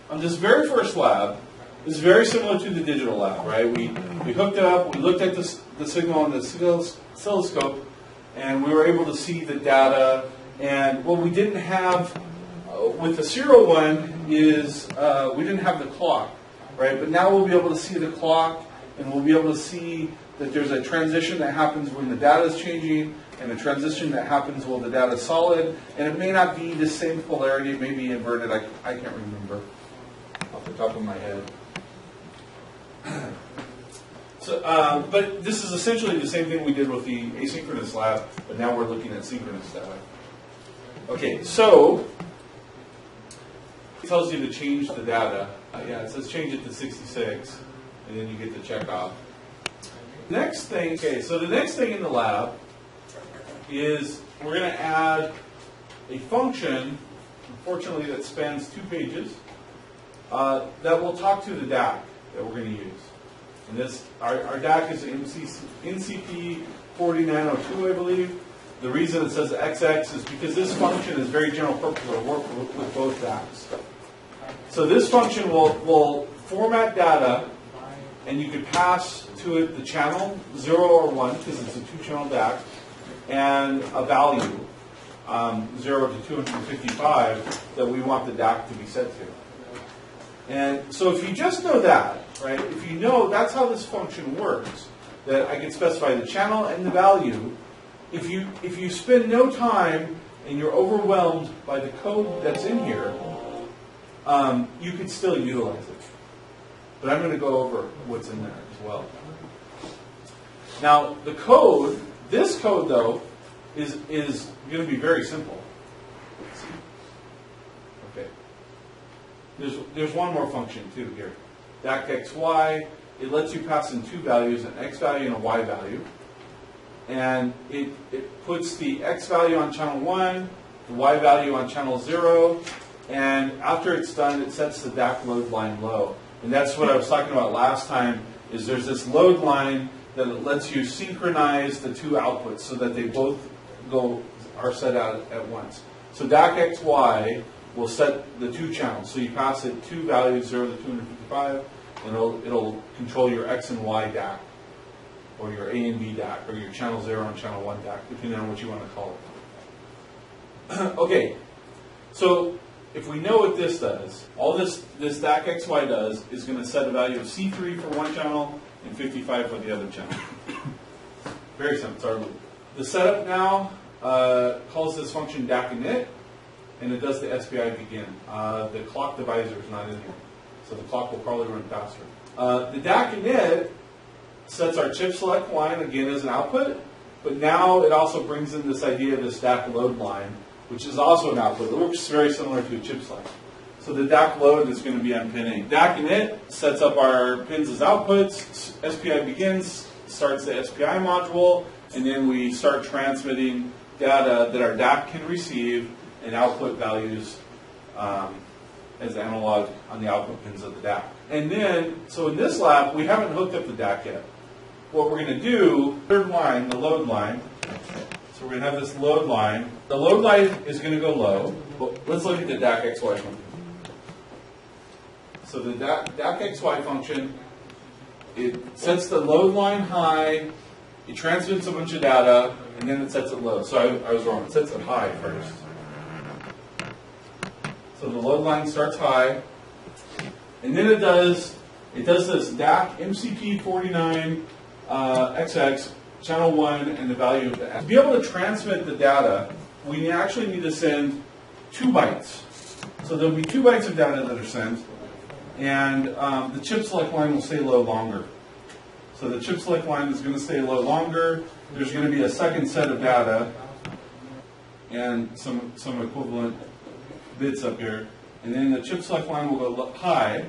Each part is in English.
on this very first lab is very similar to the digital lab, right? We hooked it up, we looked at the signal on the oscilloscope, and we were able to see the data. And what we didn't have with the serial one is we didn't have the clock, right? But now we'll be able to see the clock, and we'll be able to see that there's a transition that happens when the data is changing, and a transition that happens while the data is solid. And it may not be the same polarity, it may be inverted. I can't remember off the top of my head. So, but this is essentially the same thing we did with the asynchronous lab, but now we're looking at synchronous data. Okay, so it tells you to change the data. Yeah, it says change it to 66, and then you get to check off. Next thing, okay, so the next thing in the lab is we're going to add a function, unfortunately that spans 2 pages, that will talk to the DAC that we're going to use. And this, our DAC is NCP 4902, I believe. The reason it says XX is because this function is very general purpose. It'll work with both DACs. So this function will format data, and you could pass to it the channel 0 or 1 because it's a 2-channel DAC, and a value 0 to 255 that we want the DAC to be set to. And so if you just know that, right? If you know that's how this function works, that I can specify the channel and the value. If you spend no time and you're overwhelmed by the code that's in here, you could still utilize it. But I'm going to go over what's in there as well. Now, the code, this code though, is going to be very simple. Let's see. Okay. There's one more function too here. DAC XY, it lets you pass in 2 values, an X value and a Y value. And it puts the X value on channel 1, the Y value on channel 0, and after it's done, it sets the DAC load line low. And that's what I was talking about last time, is there's this load line that lets you synchronize the 2 outputs so that they both are set out at once. So DAC XY will set the 2 channels. So you pass it 2 values, 0 to 255, and it'll control your X and Y DAC, or your A and B DAC, or your channel 0 and channel 1 DAC, depending on what you want to call it. Okay, so if we know what this does, all this DAC XY does is going to set a value of C3 for one channel and 55 for the other channel. Very simple. Sorry. The setup now calls this function DAC init, and it does the SPI begin. The clock divisor is not in here, so the clock will probably run faster. The DAC init sets our chip select line again as an output, but now it also brings in this idea of this DAC load line, which is also an output. It looks very similar to a chip select. So the DAC load is going to be on pin A. DAC init sets up our pins as outputs. SPI begins, starts the SPI module, and then we start transmitting data that our DAC can receive and output values as analog on the output pins of the DAC. And then, so in this lab, we haven't hooked up the DAC yet. What we're going to do, third line, the load line. So we're going to have this load line. The load line is going to go low. But let's look at the DAC XY function. So the DAC XY function, it sets the load line high, it transmits a bunch of data, and then it sets it low. So I was wrong. It sets it high first. So the load line starts high, and then it does this DAC MCP 49 XX channel 1 and the value of the X. To be able to transmit the data, we actually need to send 2 bytes. So there'll be 2 bytes of data that are sent, and the chip select line will stay low longer. So the chip select line is going to stay low longer. There's going to be a second set of data and some equivalent bits up here. And then the chip select line will go high.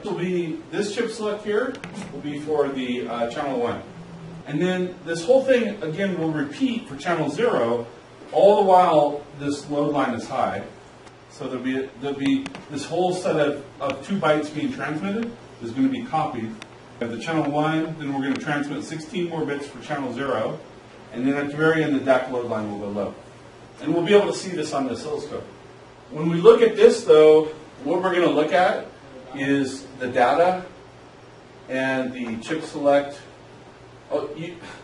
This chip select here will be for the channel 1. And then this whole thing, again, will repeat for channel 0, all the while this load line is high. So there'll be this whole set of 2 bytes being transmitted is going to be copied. At the channel 1, then we're going to transmit 16 more bits for channel 0. And then at the very end, the DAC load line will go low. And we'll be able to see this on the oscilloscope. When we look at this, though, what we're going to look at is the data and the chip select. Oh,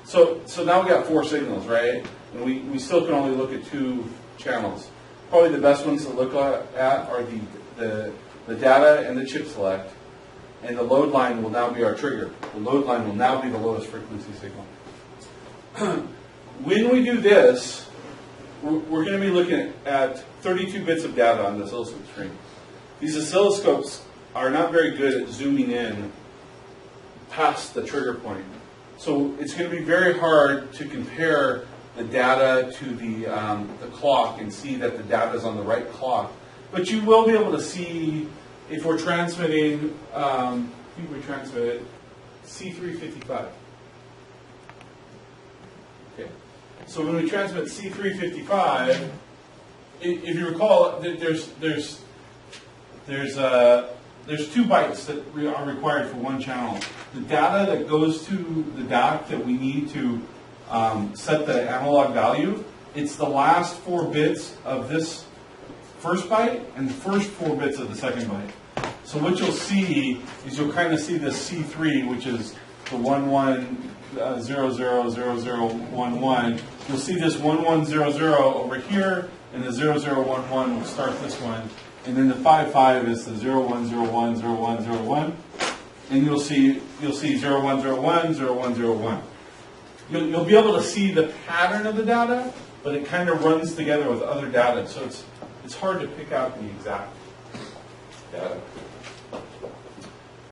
so now we got 4 signals, right? And we still can only look at 2 channels. Probably the best ones to look at are the data and the chip select, and the load line will now be our trigger. The load line will now be the lowest frequency signal. When we do this, we're going to be looking at 32 bits of data on this oscilloscope screen. These oscilloscopes are not very good at zooming in past the trigger point. So it's going to be very hard to compare the data to the clock and see that the data is on the right clock. But you will be able to see if we're transmitting, I think we transmitted C355. Okay. So when we transmit C355, if you recall, there's 2 bytes that are required for 1 channel. The data that goes to the DAC that we need to set the analog value, it's the last 4 bits of this first byte and the first 4 bits of the second byte. So what you'll see is you'll kind of see this C3, which is the 11000011. You'll see this 1100 over here, and the 0011 will start this one. And then the 55 is the 01010101, and you'll see 0101 0101. You'll be able to see the pattern of the data, but it kind of runs together with other data, so it's hard to pick out the exact data.